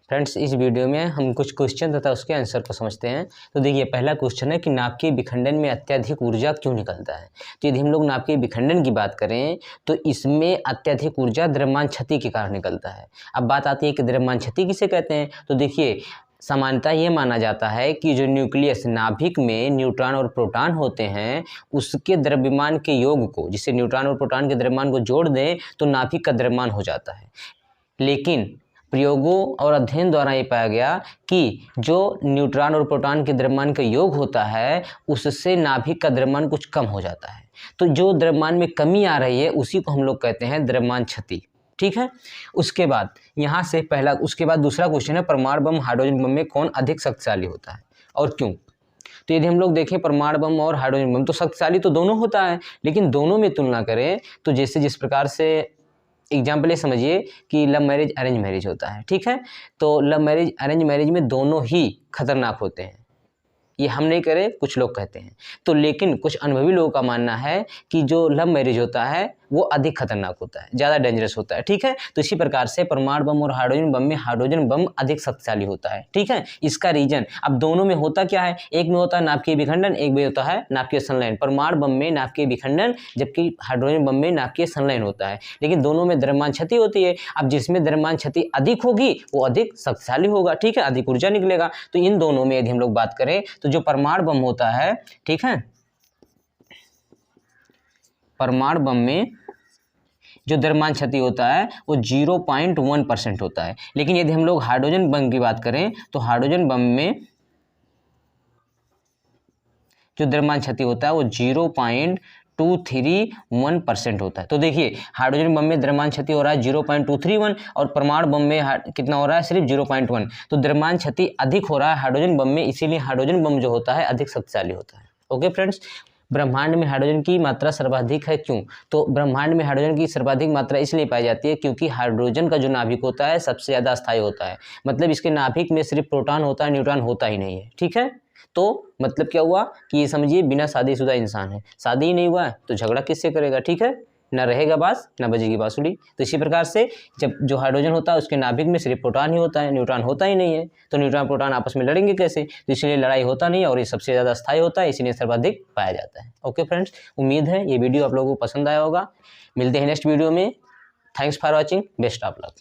Friends, इस video में हम कुछ क्वेश्चन तथा उसके आंसर को समझते हैं। तो देखिए, पहला क्वेश्चन है कि नाभिकीय विखंडन में अत्यधिक ऊर्जा क्यों निकलता है। तो यदि हम लोग नाभिकीय विखंडन की बात करें तो इसमें अत्यधिक ऊर्जा द्रव्यमान क्षति के कारण निकलता है। अब बात आती है कि द्रव्यमान क्षति किसे कहते हैं। तो देखिए, सामान्यतः ये माना जाता है कि जो न्यूक्लियस नाभिक में न्यूट्रॉन और प्रोटॉन होते हैं उसके द्रव्यमान के योग को, जिससे न्यूट्रॉन और प्रोटॉन के द्रव्यमान को जोड़ दें तो नाभिक का द्रव्यमान हो जाता है। लेकिन प्रयोगों और अध्ययन द्वारा ये पाया गया कि जो न्यूट्रॉन और प्रोटॉन के द्रव्यमान का योग होता है उससे नाभिक का द्रव्यमान कुछ कम हो जाता है। तो जो द्रव्यमान में कमी आ रही है उसी को हम लोग कहते हैं द्रव्यमान क्षति। ठीक है। उसके बाद उसके बाद दूसरा क्वेश्चन है, परमाणु बम हाइड्रोजन बम में कौन अधिक शक्तिशाली होता है और क्यों। तो यदि हम लोग देखें, परमाणु बम और हाइड्रोजन बम तो शक्तिशाली तो दोनों होता है, लेकिन दोनों में तुलना करें तो जैसे जिस प्रकार से एग्जाम्पल ये समझिए कि लव मैरिज अरेंज मैरिज होता है। ठीक है। तो लव मैरिज अरेंज मैरिज में दोनों ही खतरनाक होते हैं, ये हम नहीं करें, कुछ लोग कहते हैं। तो लेकिन कुछ अनुभवी लोगों का मानना है कि जो लव मैरिज होता है वो अधिक खतरनाक होता है, ज़्यादा डेंजरस होता है। ठीक है। तो इसी प्रकार से परमाणु बम और हाइड्रोजन बम में हाइड्रोजन बम अधिक शक्तिशाली होता है। ठीक है। इसका रीजन, अब दोनों में होता क्या है, एक में होता है नाभिकीय विखंडन, एक में होता है नाभिकीय संलयन। परमाणु बम में नाभिकीय विखंडन जबकि हाइड्रोजन बम में नाभिकीय संलयन होता है, लेकिन दोनों में द्रव्यमान क्षति होती है। अब जिसमें द्रव्यमान क्षति अधिक होगी वो अधिक शक्तिशाली होगा। ठीक है, अधिक ऊर्जा निकलेगा। तो इन दोनों में यदि हम लोग बात करें तो जो परमाणु बम होता है, ठीक है, परमाणु बम में जो द्रव्यमान क्षति होता है वो 0.1% होता है। लेकिन यदि हम लोग हाइड्रोजन बम की बात करें तो हाइड्रोजन बम में जो द्रव्यमान क्षति होता है वो 0.231% होता है। तो देखिए, हाइड्रोजन बम में द्रव्यमान क्षति हो रहा है 0.231 और परमाणु बम में कितना हो रहा है, सिर्फ 0.1। तो द्रव्यमान क्षति अधिक हो रहा है हाइड्रोजन बम में, इसीलिए हाइड्रोजन बम जो होता है अधिक शक्तिशाली होता है। ओके फ्रेंड्स, ब्रह्मांड में हाइड्रोजन की मात्रा सर्वाधिक है क्यों। तो ब्रह्मांड में हाइड्रोजन की सर्वाधिक मात्रा इसलिए पाई जाती है क्योंकि हाइड्रोजन का जो नाभिक होता है सबसे ज़्यादा अस्थायी होता है। मतलब इसके नाभिक में सिर्फ प्रोटॉन होता है, न्यूट्रॉन होता ही नहीं है। ठीक है। तो मतलब क्या हुआ कि ये समझिए बिना शादीशुदा इंसान है, शादी ही नहीं हुआ है तो झगड़ा किससे करेगा। ठीक है, ना रहेगा बांस ना बजेगी बांसुरी। तो इसी प्रकार से जब जो हाइड्रोजन होता है उसके नाभिक में सिर्फ प्रोटॉन ही होता है, न्यूट्रॉन होता ही नहीं है, तो न्यूट्रॉन प्रोटॉन आपस में लड़ेंगे कैसे। तो इसलिए लड़ाई होता नहीं है और ये सबसे ज़्यादा स्थायी होता है, इसीलिए सर्वाधिक पाया जाता है। ओके फ्रेंड्स, उम्मीद है ये वीडियो आप लोगों को पसंद आया होगा। मिलते हैं नेक्स्ट वीडियो में। Thanks for watching, best of luck.